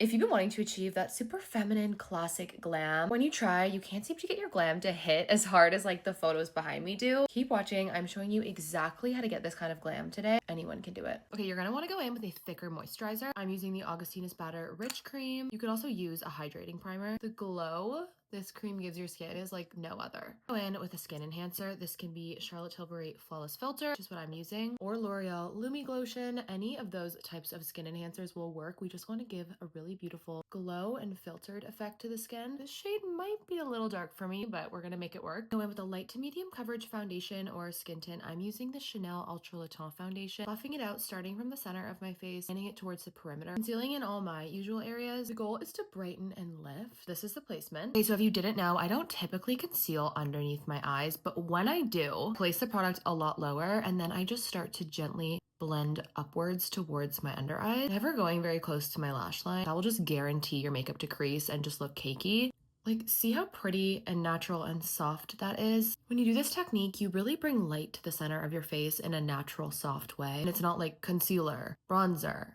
If you've been wanting to achieve that super feminine classic glam, when you try, you can't seem to get your glam to hit as hard as like the photos behind me do. Keep watching. I'm showing you exactly how to get this kind of glam today. Anyone can do it. Okay, you're gonna wanna go in with a thicker moisturizer. I'm using the Augustinus Batter Rich Cream. You could also use a hydrating primer. The glow this cream gives your skin is like no other. Go in with a skin enhancer. This can be Charlotte Tilbury Flawless Filter, which is what I'm using, or L'Oreal Lumi Glotion. Any of those types of skin enhancers will work. We just want to give a really beautiful glow and filtered effect to the skin. This shade might be a little dark for me, but we're gonna make it work. Go in with a light to medium coverage foundation or skin tint. I'm using the Chanel Ultra Le Temps foundation, buffing it out starting from the center of my face, handing it towards the perimeter, concealing in all my usual areas. The goal is to brighten and lift. This is the placement. Okay, so if you didn't know, I don't typically conceal underneath my eyes, but when I do, place the product a lot lower and then I just start to gently blend upwards towards my under eye, never going very close to my lash line. That will just guarantee your makeup to crease and just look cakey. Like, see how pretty and natural and soft that is? When you do this technique, you really bring light to the center of your face in a natural, soft way. And it's not like concealer, bronzer,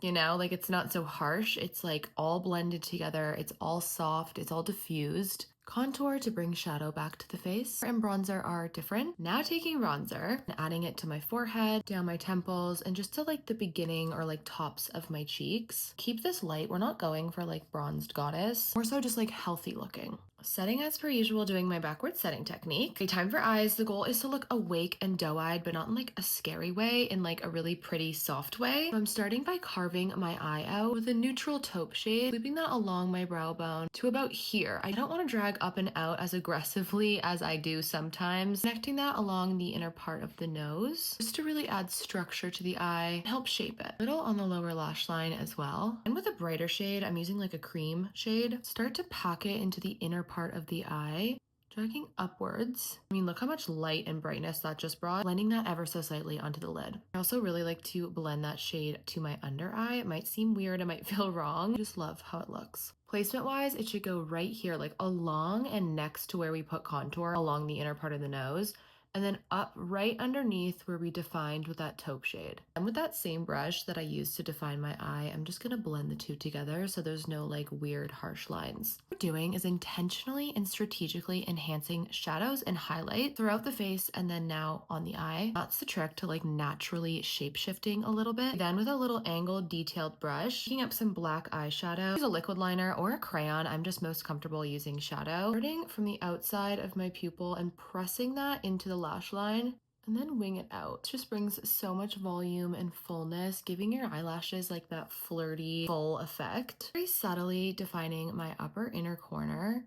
like it's not so harsh. It's like all blended together. It's all soft. It's all diffused. Contour to bring shadow back to the face, and bronzer are different. Now taking bronzer and adding it to my forehead, down my temples, and just to like the beginning or like tops of my cheeks. Keep this light. We're not going for like bronzed goddess. More so just like healthy looking. Setting as per usual, doing my backward setting technique. Okay, time for eyes. The goal is to look awake and doe-eyed, but not in like a scary way, in like a really pretty soft way. So I'm starting by carving my eye out with a neutral taupe shade, sweeping that along my brow bone to about here. I don't want to drag up and out as aggressively as I do sometimes. Connecting that along the inner part of the nose, just to really add structure to the eye, help shape it. A little on the lower lash line as well. And with a brighter shade, I'm using like a cream shade. Start to pack it into the inner part of the eye, dragging upwards. I mean, look how much light and brightness that just brought, blending that ever so slightly onto the lid. I also really like to blend that shade to my under eye. It might seem weird, it might feel wrong. I just love how it looks. Placement wise, it should go right here, like along and next to where we put contour along the inner part of the nose, and then up right underneath where we defined with that taupe shade. And with that same brush that I used to define my eye, I'm just gonna blend the two together so there's no like weird harsh lines. What we're doing is intentionally and strategically enhancing shadows and highlight throughout the face and then now on the eye. That's the trick to like naturally shape shifting a little bit. Then with a little angled detailed brush, picking up some black eyeshadow, use a liquid liner or a crayon. I'm just most comfortable using shadow. Starting from the outside of my pupil and pressing that into the lash line and then wing it out. It just brings so much volume and fullness, giving your eyelashes like that flirty, full effect. Very subtly defining my upper inner corner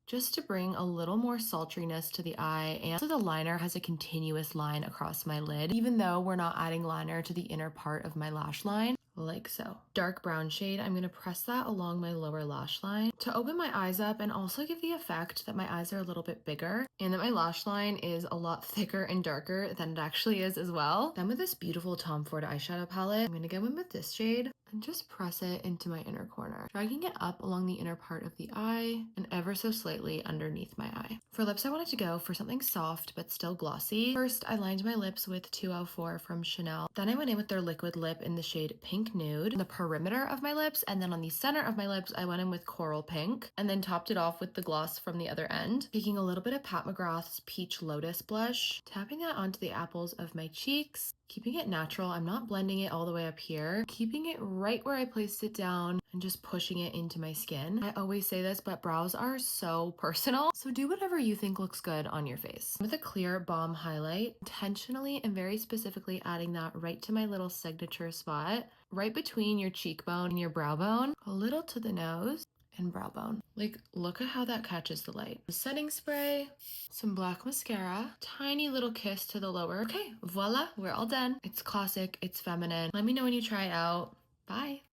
just to bring a little more sultriness to the eye. And so the liner has a continuous line across my lid, even though we're not adding liner to the inner part of my lash line. Like so. Dark brown shade, I'm gonna press that along my lower lash line to open my eyes up and also give the effect that my eyes are a little bit bigger and that my lash line is a lot thicker and darker than it actually is as well. Then with this beautiful Tom Ford eyeshadow palette, I'm gonna go in with this shade and just press it into my inner corner, dragging it up along the inner part of the eye and ever so slightly underneath my eye. For lips, I wanted to go for something soft but still glossy. First, I lined my lips with 204 from Chanel. Then I went in with their liquid lip in the shade Pink Nude on the perimeter of my lips, and then on the center of my lips, I went in with Coral Pink, and then topped it off with the gloss from the other end. Taking a little bit of Pat McGrath's Peach Lotus blush, tapping that onto the apples of my cheeks, keeping it natural. I'm not blending it all the way up here, keeping it right where I placed it down and just pushing it into my skin. I always say this, but brows are so personal, so do whatever you think looks good on your face. With a clear balm highlight, intentionally and very specifically adding that right to my little signature spot, right between your cheekbone and your brow bone, a little to the nose, and brow bone. Like, look at how that catches the light. Setting spray, some black mascara, tiny little kiss to the lower. Okay, voila, we're all done. It's classic, it's feminine. Let me know when you try it out. Bye.